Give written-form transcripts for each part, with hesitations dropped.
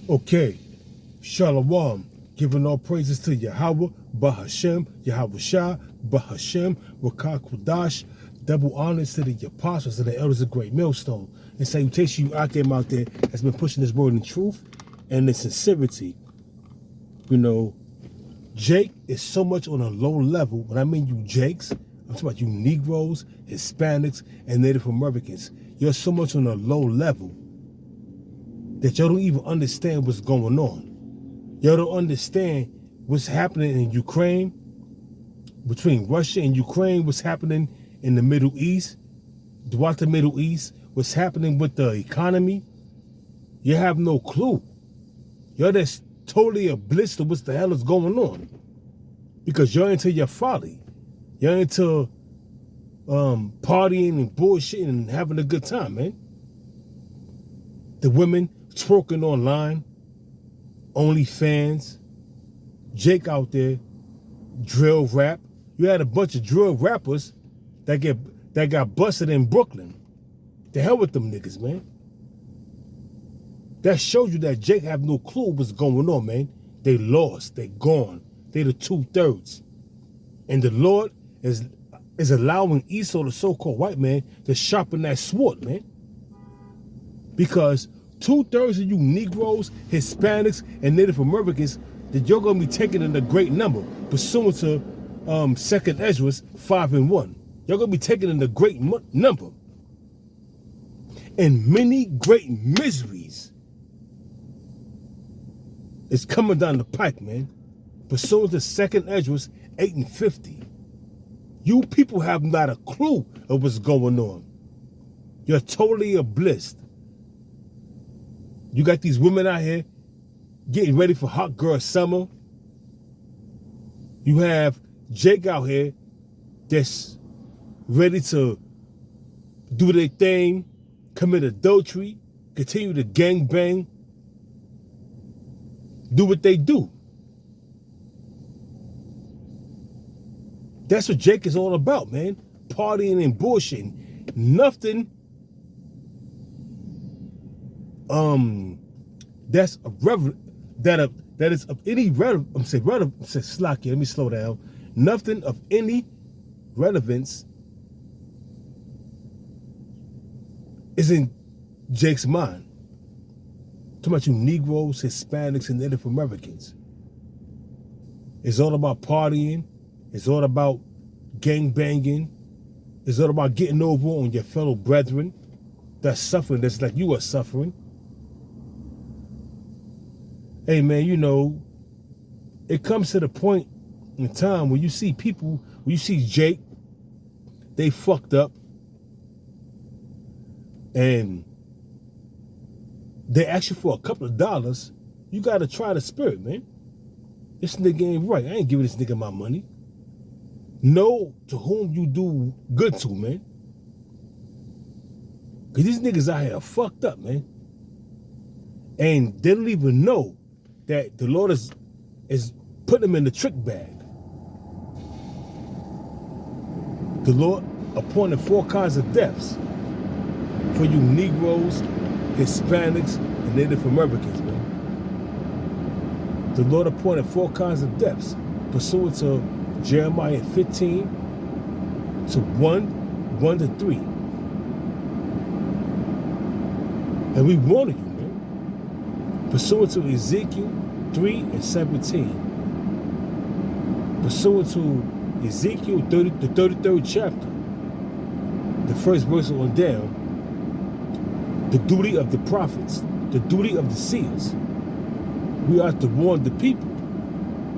Okay, Shalom, giving all praises to Yahweh, Bahashem, Yahweh Shah, Bahashem, Rakah Kudash, double honors to the apostles and the elders of Great Millstone, and salutation you Akim out there has been pushing this word in truth and in sincerity. You know, Jake is so much on a low level. When I mean you Jakes, I'm talking about you Negroes, Hispanics, and Native Americans. You're so much on a low level that y'all don't even understand what's going on. Y'all don't understand what's happening in Ukraine, between Russia and Ukraine, what's happening in the Middle East, throughout the Middle East, what's happening with the economy. You have no clue. Y'all just totally oblivious to what the hell is going on. Because you're into your folly. You're into partying and bullshitting and having a good time, man. The women twerking online, OnlyFans, Jake out there, drill rap. You had a bunch of drill rappers that got busted in Brooklyn. The hell with them niggas, man. That shows you that Jake have no clue what's going on, man. They lost. They gone. They the 2/3. And the Lord is allowing Esau, the so-called white man, to sharpen that sword, man. Because 2/3 of you Negroes, Hispanics, and Native Americans that you're going to be taking in a great number, pursuant to 2nd Ezra 5:1. You're going to be taken in a great number. And many great miseries is coming down the pike, man. Pursuant to 2nd Ezra 8:50. You people have not a clue of what's going on. You're totally oblivious. You got these women out here getting ready for hot girl summer. You have Jake out here that's ready to do their thing, commit adultery, continue to gangbang, do what they do. That's what Jake is all about, man. Partying and bullshitting. Nothing that's that is of any relevance. Slack here, let me slow down. Nothing of any relevance is in Jake's mind. Talking about you Negroes, Hispanics, and Native Americans. It's all about partying. It's all about gang banging. It's all about getting over on your fellow brethren that's suffering, that's like you are suffering. Hey man, you know, it comes to the point in time when you see people, when you see Jake, they fucked up and they ask you for a couple of dollars, you gotta try the spirit, man. This nigga ain't right. I ain't giving this nigga my money. Know to whom you do good to, man. Cause these niggas out here are fucked up, man. And they don't even know that the Lord is putting them in the trick bag. The Lord appointed 4 kinds of deaths for you Negroes, Hispanics, and Native Americans, man. The Lord appointed 4 kinds of deaths pursuant to Jeremiah 15 to 1 to 3. And we warned you, man. Pursuant to Ezekiel 3 and 17. Pursuant to Ezekiel 30, the 33rd chapter, the first verse on down, the duty of the prophets, the duty of the seers. We are to warn the people.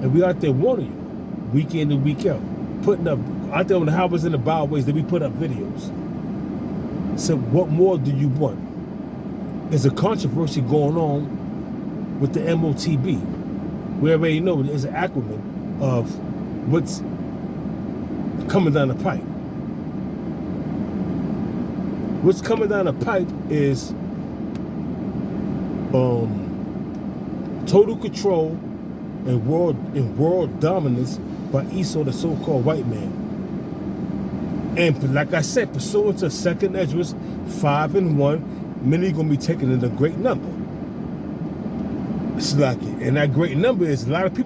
And we out there warning you, week in and week out. Putting up, out there on the highways and the byways, that we put up videos. So what more do you want? There's a controversy going on with the MOTB. We already know there's an acronym of what's coming down the pipe. What's coming down the pipe is total control and world dominance by Esau, the so-called white man. And like I said, pursuant to 2nd Ezra 5:1, many are going to be taken in a great number. Slaki. And that great number is a lot of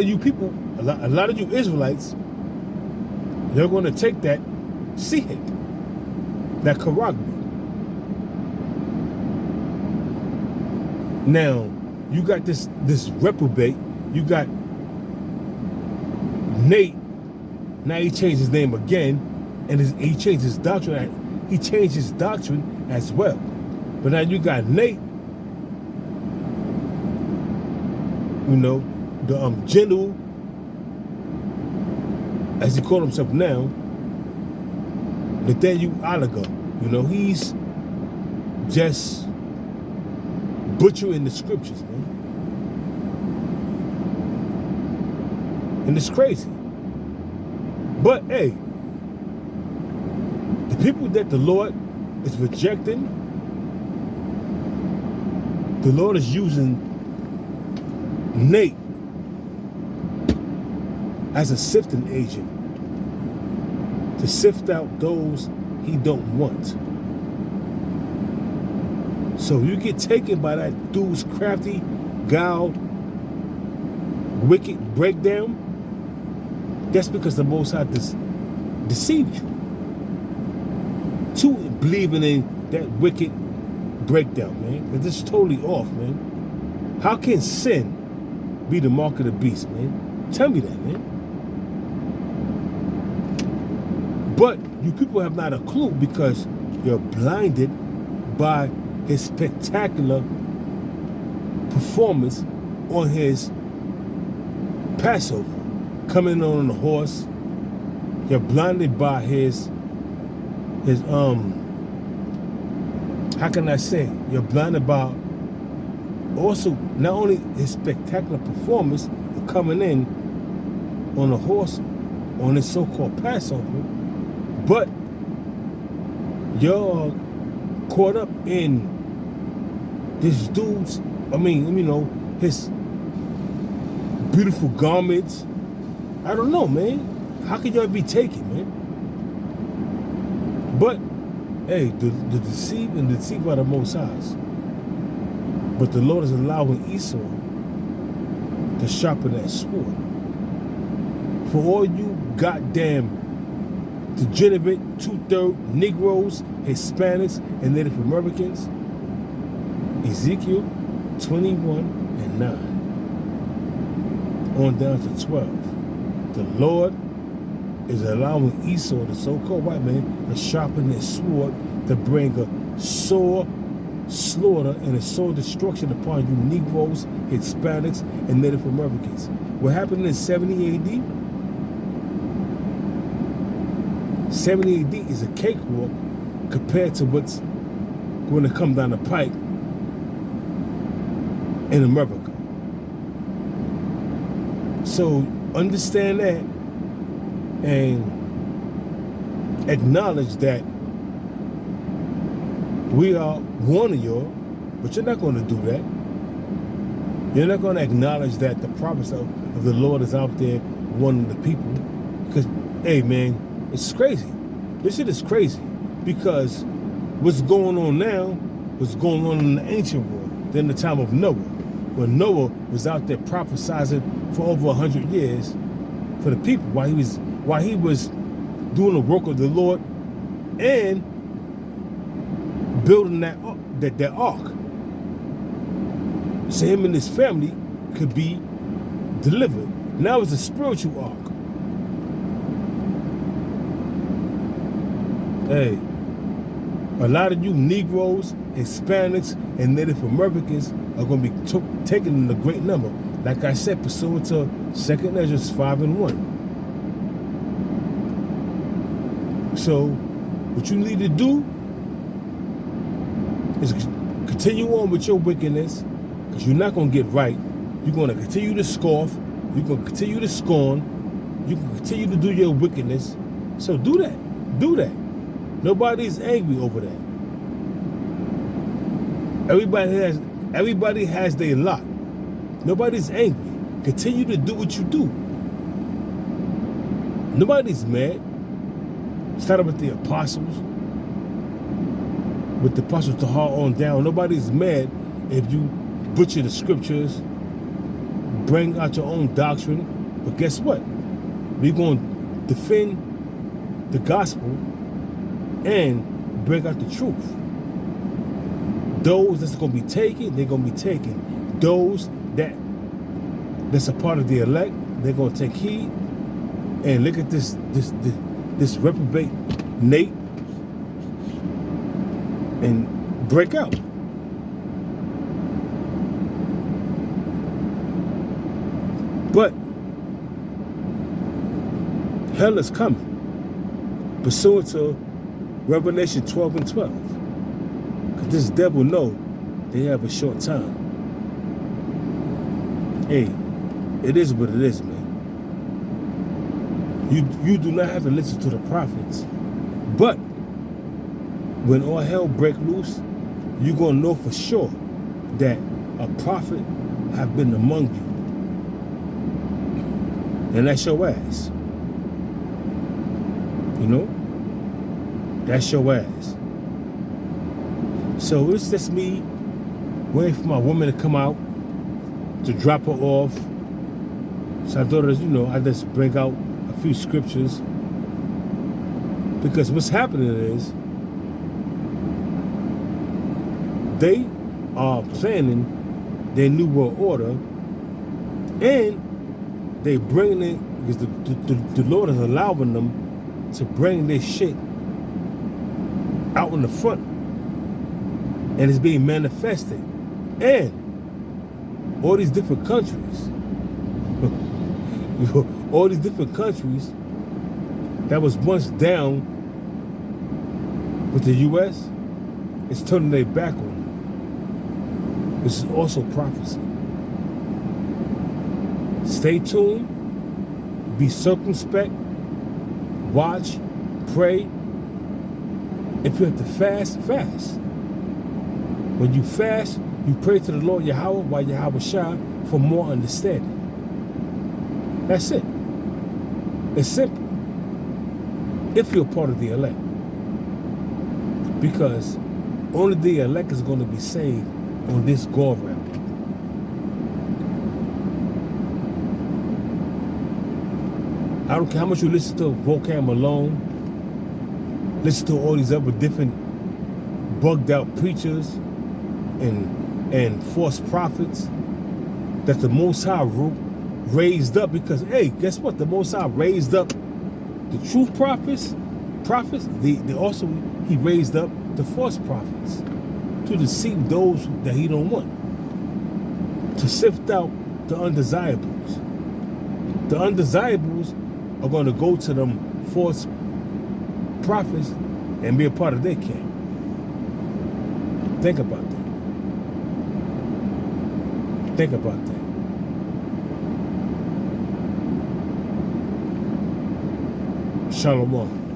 you Israelites, you're going to take that Sihit, that Karagmi. Now, you got this reprobate, you got Nate, now he changed his name again, and he changed his doctrine. He changed his doctrine as well. But now you got Nate, the general, as he called himself now, Nathaniel Oliver. He's just butchering the scriptures, man. And it's crazy. But hey, the people that the Lord is rejecting, the Lord is using Nate as a sifting agent to sift out those he don't want. So you get taken by that dude's crafty, guile, wicked breakdown, that's because the Most High deceived you to believing in that wicked breakdown, man. It's just totally off, man. How can sin be the mark of the beast, man? Tell me that, man. But you people have not a clue because you're blinded by his spectacular performance on his Passover. Coming on a horse. You're blinded by his how can I say? You're blinded by also not only his spectacular performance of coming in on a horse on his so-called Passover, but you're caught up in this dude's, his beautiful garments. I don't know, man. How can y'all be taken, man? But, hey, the deceived by the Most Highs. But the Lord is allowing Esau to sharpen that sword. For all you goddamn degenerate, 2/3 Negroes, Hispanics, and Native Americans, Ezekiel 21:9 on down to 12. The Lord is allowing Esau, the so-called white man, to sharpen his sword to bring a sore slaughter and a sore destruction upon you Negroes, Hispanics, and Native Americans. What happened in 70 AD? 70 AD is a cakewalk compared to what's going to come down the pike in America. So understand that and acknowledge that we are warning y'all, but you're not going to do that. You're not going to acknowledge that the promise of the Lord is out there warning the people. Because, hey man, it's crazy. This shit is crazy. Because what's going on now was going on in the ancient world, then the time of Noah. When Noah was out there prophesizing for over 100 years for the people while he was doing the work of the Lord and building that ark. So him and his family could be delivered. Now it's a spiritual ark. Hey, a lot of you Negroes, Hispanics, and Native Americans are going to be taken in a great number. Like I said, pursuant to 2 Ezra 5:1. So, what you need to do is continue on with your wickedness, because you're not going to get right. You're going to continue to scoff. You're going to continue to scorn. You can continue to do your wickedness. So do that. Do that. Nobody's angry over that. Everybody has their lot. Nobody's angry. Continue to do what you do. Nobody's mad. Started with the apostles. With the apostles to heart on down. Nobody's mad if you butcher the scriptures, bring out your own doctrine. But guess what? We're going to defend the gospel and bring out the truth. Those that's going to be taken, they're going to be taken. Those that's a part of the elect, they're going to take heed. And look at this reprobate Nate and break out. But hell is coming, pursuant to Revelation 12 and 12. Because this devil know they have a short time. Hey, it is what it is, man. You do not have to listen to the prophets. But when all hell break loose, you're going to know for sure that a prophet have been among you. And that's your ass. You know? That's your ass. So it's just me waiting for my woman to come out to drop her off. So I thought, I just bring out a few scriptures. Because what's happening is they are planning their new world order, and they bringing it because the Lord is allowing them to bring this shit out in the front, and it's being manifested. And all these different countries, all these different countries that was once down with the U.S. is turning their back on them. This is also prophecy. Stay tuned. Be circumspect. Watch. Pray. If you have to fast, fast. When you fast, you pray to the Lord Yahweh while Yahweh Shah for more understanding. That's it. It's simple. If you're part of the elect. Because only the elect is going to be saved on this go around. I don't care how much you listen to Vocam Malone, listen to all these other different bugged out preachers and false prophets that the Most High raised up. Because, hey, guess what? The Most High raised up the true prophets. He raised up the false prophets to deceive those that he don't want, to sift out the undesirables. The undesirables are going to go to them false prophets and be a part of their camp. Think about that. Think about that. Shalom.